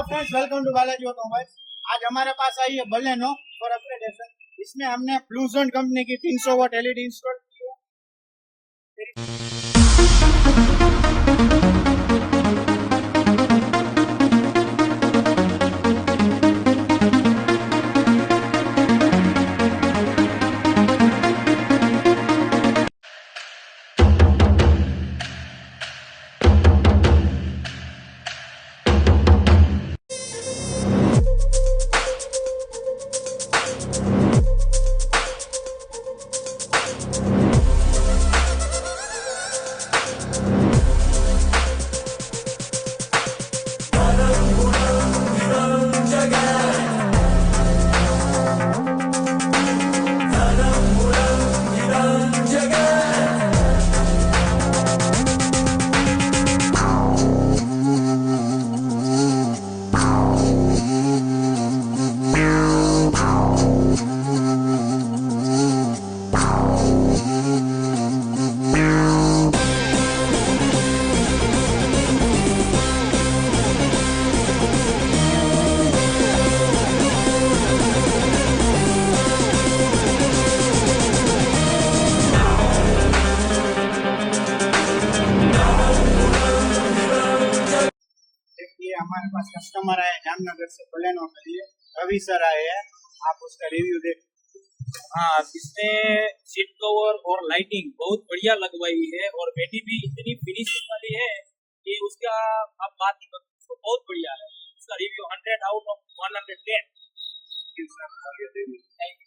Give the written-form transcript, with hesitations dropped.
Friends, welcome to Balaji automobiles. आज हमारे पास आई है बलेनो फॉर अपग्रेडेशन। इसमें हमने ब्लू जोन कंपनी की 300 वाट एलईडी इंस्टॉल की हमारे पास कस्टमर आए जामनगर से बलेनो के लिए। रवि सर आए हैं, आप उसका रिव्यू देख। हाँ, इसमें सीट कवर और लाइटिंग बहुत बढ़िया लगवाई है और बैटरी भी इतनी फिनिशिंग वाली है कि उसका आप बात ही मत पूछो, बहुत बढ़िया है। उसका review 100 out of 110। Thank you.